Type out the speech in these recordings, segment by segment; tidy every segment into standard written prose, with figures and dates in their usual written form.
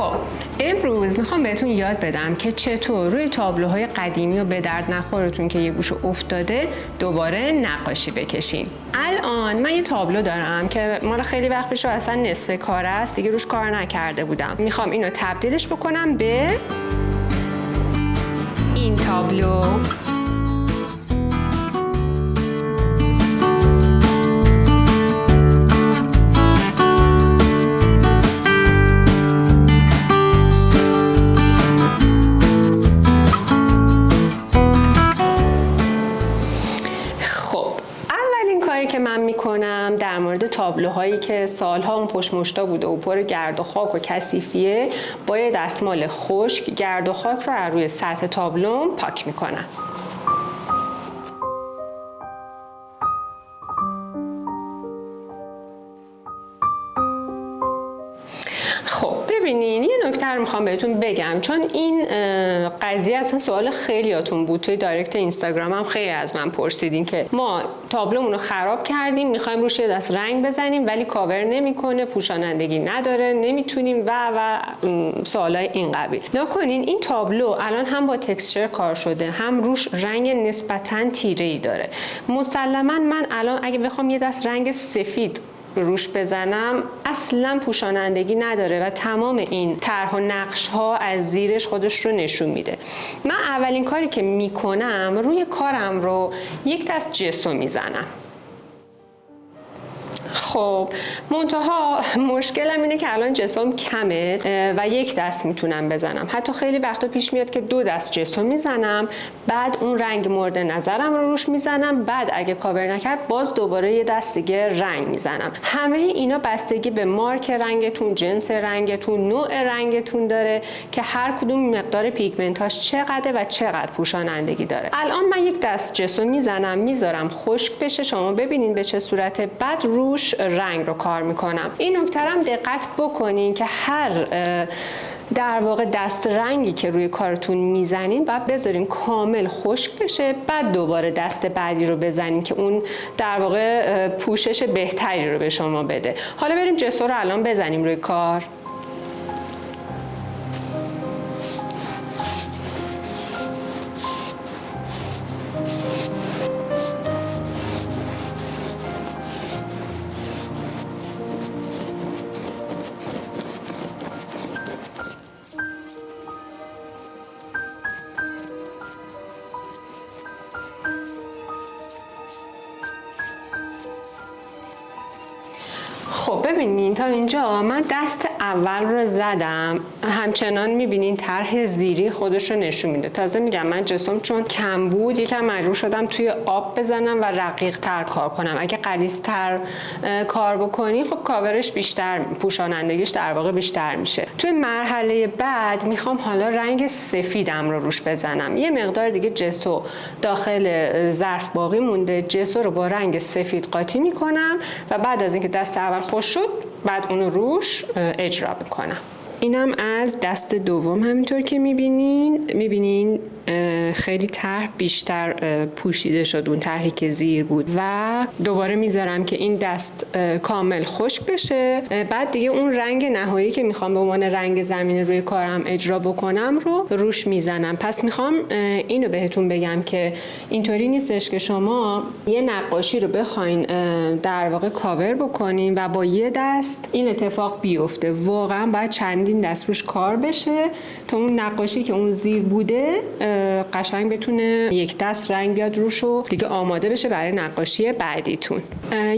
خب امروز میخوام بهتون یاد بدم که چطور روی تابلوهای قدیمی و به درد نخورتون که یه گوشه افتاده دوباره نقاشی بکشین. الان من یه تابلو دارم که مال خیلی وقت پیش و اصلا نصف کار است، دیگه روش کار نکرده بودم. میخوام اینو تبدیلش بکنم به این تابلو. که من میکنم در مورد تابلوهایی که سالها اون پشت مشتا بوده و پر گرد و خاک و کثیفیه، با یه دستمال خشک گرد و خاک رو از روی سطح تابلوم پاک میکنم. خب ببینین، یه نکته رو میخوام بهتون بگم، چون این قضیه اصلا سوال خیلیاتون بود توی دایرکت اینستاگرام، هم خیلی از من پرسیدین که ما تابلومون رو خراب کردیم، میخوایم روش یه دست رنگ بزنیم ولی کاور نمیکنه، پوشانندگی نداره، نمیتونیم و سوالای این قبیل. نکنین، این تابلو الان هم با تکسچر کار شده، هم روش رنگ نسبتاً تیره‌ای داره. مسلماً من الان اگه بخوام یه دست رنگ سفید روش بزنم اصلا پوشانندگی نداره و تمام این طرح و نقش ها از زیرش خودش رو نشون میده. من اولین کاری که میکنم روی کارم رو یک دست جسو میزنم. خب منتها مشکلم اینه که الان جسم کمه و یک دست میتونم بزنم. حتی خیلی وقتا پیش میاد که دو دست جسم میزنم، بعد اون رنگ مورد نظرم رو روش میزنم، بعد اگه کاور نکرد باز دوباره یه دست دیگه رنگ میزنم. همه اینا بستگی به مارک رنگتون، جنس رنگتون، نوع رنگتون داره که هر کدوم مقدار پیگمنتاش چقدره و چقدر پوشانندگی داره. الان من یک دست جسم میزنم، میذارم خشک بشه، شما ببینین به چه صورته، بعد روش رنگ رو کار میکنم. این نکته هم دقت بکنین که هر در واقع دست رنگی که روی کارتون میزنین باید بذارین کامل خشک بشه، بعد دوباره دست بعدی رو بزنین که اون در واقع پوشش بهتری رو به شما بده. حالا بریم جسو رو الان بزنیم روی کار. خب ببینین تا اینجا من دست اول رو زدم، همچنان میبینین طرح زیری خودش رو نشون میده. تازه میگم من جسم چون کم بود یکم مجبور شدم توی آب بزنم و رقیق تر کار کنم. اگه غلیظ تر کار بکنی خب کاورش بیشتر، پوشانندگیش در واقع بیشتر میشه. توی مرحله بعد میخوام حالا رنگ سفیدم رو روش بزنم. یه مقدار دیگه جسو داخل ظرف باقی مونده، جسو رو با رنگ سفید قاطی میکنم و بعد از اینکه دست اول خوش شد بعد اونو روش اجرا میکنم. اینم از دست دوم همینطور که میبینین خیلی طرح بیشتر پوشیده شد اون طرحی که زیر بود و دوباره میذارم که این دست کامل خشک بشه. بعد دیگه اون رنگ نهایی که میخوام به عنوان رنگ زمین روی کارم اجرا بکنم رو روش میزنم. پس میخوام اینو بهتون بگم که اینطوری نیستش که شما یه نقاشی رو بخواین در واقع کاور بکنین و با یه دست این اتفاق بیفته. واقعا باید چندین دست روش کار بشه تا اون نقاشی که اون زیر بوده قشنگ بتونه یک دست رنگ بیاد روش و دیگه آماده بشه برای نقاشی بعدیتون.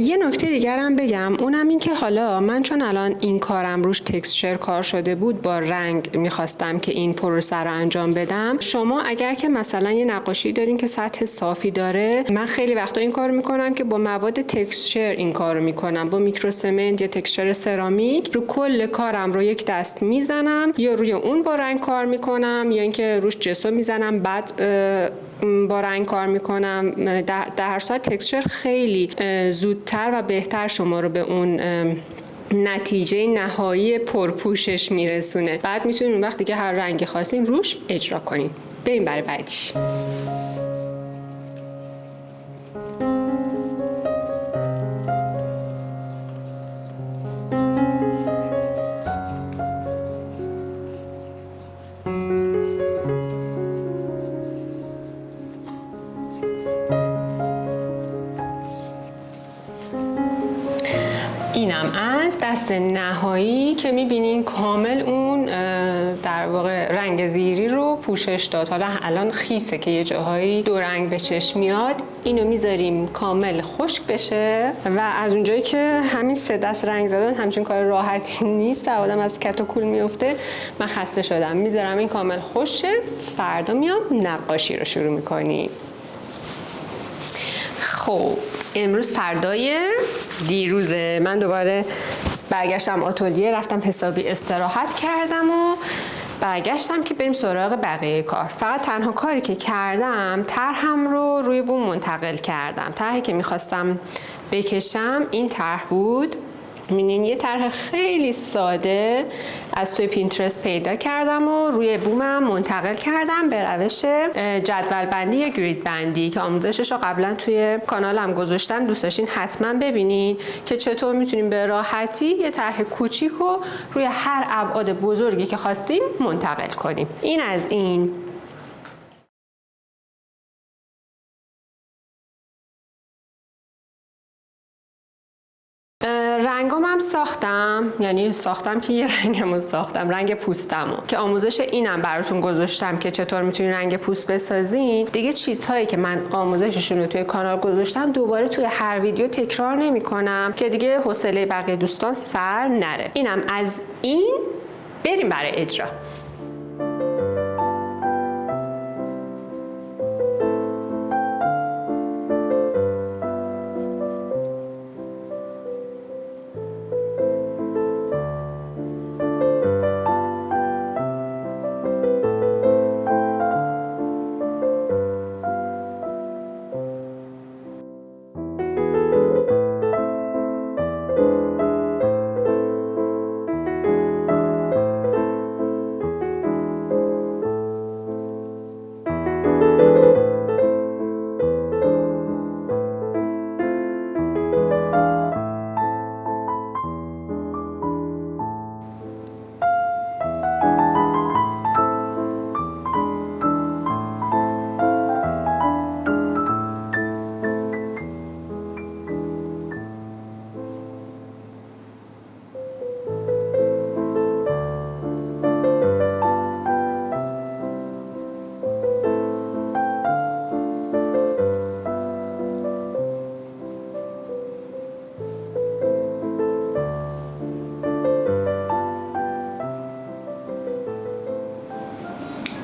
یه نکته دیگر هم بگم، اونم این که حالا من چون الان این کارم روش تکسچر کار شده بود، با رنگ میخواستم که این پروسه رو انجام بدم. شما اگر که مثلا یه نقاشی دارین که سطح صافی داره، من خیلی وقتا این کارو میکنم که با مواد تکسچر این کارو میکنم، با میکروسمنت یا تکسچر سرامیک رو کل کارم رو یک دست میزنم، یا روی اون با رنگ کار میکنم یا اینکه روش جسو میزنم بعد با رنگ کار میکنم. در هر صورت تکسچر خیلی زودتر و بهتر شما رو به اون نتیجه نهایی پرپوشش میرسونه. بعد میتونین اون وقتی که هر رنگی خواستین روش اجرا کنین. بریم برای بعدیش. دست نهایی که میبینین کامل اون در واقع رنگ زیری رو پوشش داد. حالا الان خیسه که یه جاهایی دو رنگ به چشم میاد، اینو میذاریم کامل خشک بشه و از اونجایی که همین 3 دست رنگ زدن همچین کار راحتی نیست و آدم از کت و کول میفته، من خسته شدم. میذارم این کامل خشک، فردا میام نقاشی رو شروع میکنیم. خب امروز فردای دیروزه. من دوباره برگشتم آتلیه، رفتم حسابی استراحت کردم و برگشتم که بریم سراغ بقیه کار. فقط تنها کاری که کردم طرحم رو روی بوم منتقل کردم. طرحی که میخواستم بکشم این طرح بود. می‌بینین یه طرح خیلی ساده از توی پینترست پیدا کردم و روی بومم منتقل کردم به روش جدول بندی یا گرید بندی که آموزشش رو قبلا توی کانالم گذاشتم. دوست داشتین حتما ببینین که چطور میتونیم به راحتی یه طرح کوچیک رو روی هر ابعاد بزرگی که خواستیم منتقل کنیم. این از این. رنگام هم ساختم، یعنی ساختم که یه رنگمو ساختم، رنگ پوستمو که آموزش اینم براتون گذاشتم که چطور میتونین رنگ پوست بسازین. دیگه چیزهایی که من آموزششون رو توی کانال گذاشتم دوباره توی هر ویدیو تکرار نمی‌کنم که دیگه حوصله بقیه دوستان سر نره. اینم از این. بریم برای اجرا.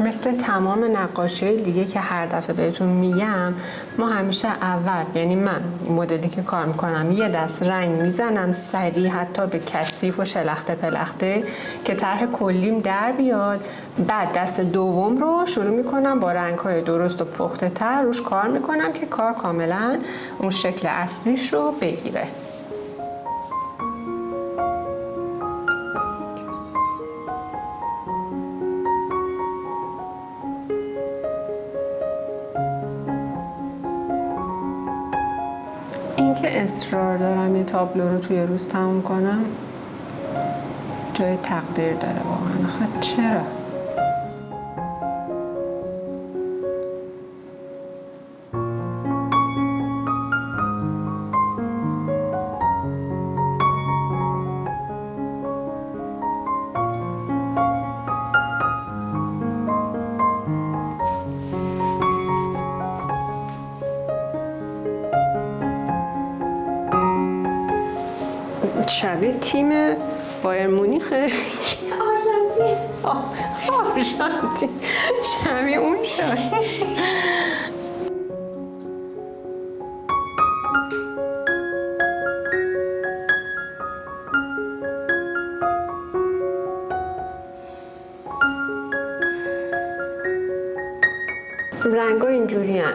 مثل تمام نقاشی دیگه که هر دفعه بهتون میگم، ما همیشه اول، یعنی من مدلی که کار میکنم، یه دست رنگ میزنم سریع حتی به کثیف و شلخته پلخته که طرح کلیم در بیاد. بعد دست دوم رو شروع میکنم با رنگ‌های درست و پخته تر روش کار میکنم که کار کاملا اون شکل اصلیش رو بگیره. این که اصرار دارم یه تابلو رو توی روز تموم کنم جای تقدیر داره واقعا. آخه چرا؟ شبیه تیم بایر مونیخ آرژانتین. آرژانتین شبیه اون شد. رنگا اینجوری هن.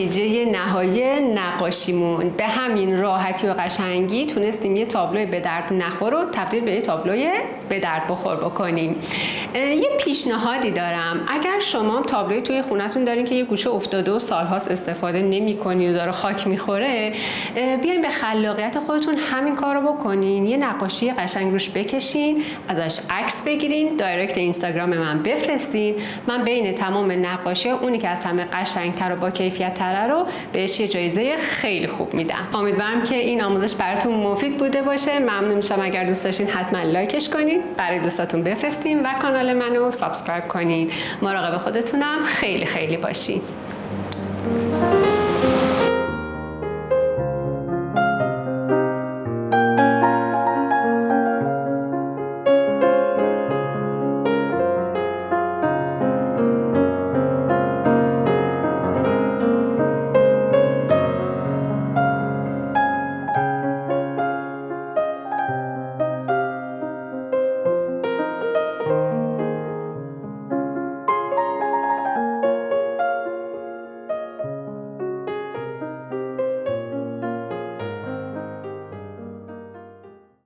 نتیجه نهایی نقاشیمون. به همین راحتی و قشنگی تونستیم یه تابلوی به درد نخور رو تبدیل به یه تابلوی به درد بخور بکنیم. یه پیشنهادی دارم، اگر شما تابلوی توی خونتون دارین که یه گوشه افتاده و سالهاست استفاده نمی‌کنی و داره خاک می‌خوره، بیاین به خلاقیت خودتون همین کارو بکنین، یه نقاشی قشنگ روش بکشین، ازش عکس بگیرین، دایرکت اینستاگرام من بفرستین. من بین تمام نقاشی‌ها اونی که از همه قشنگ‌تر و با کیفیت‌تر رو بهش یه جایزه خیلی خوب میدم. امیدوارم که این آموزش براتون مفید بوده باشه. ممنون میشم اگر دوست داشتین حتما لایکش کنین، برای دوستاتون بفرستین و کانال منو سابسکرایب کنین. مراقب خودتونم خیلی خیلی باشین.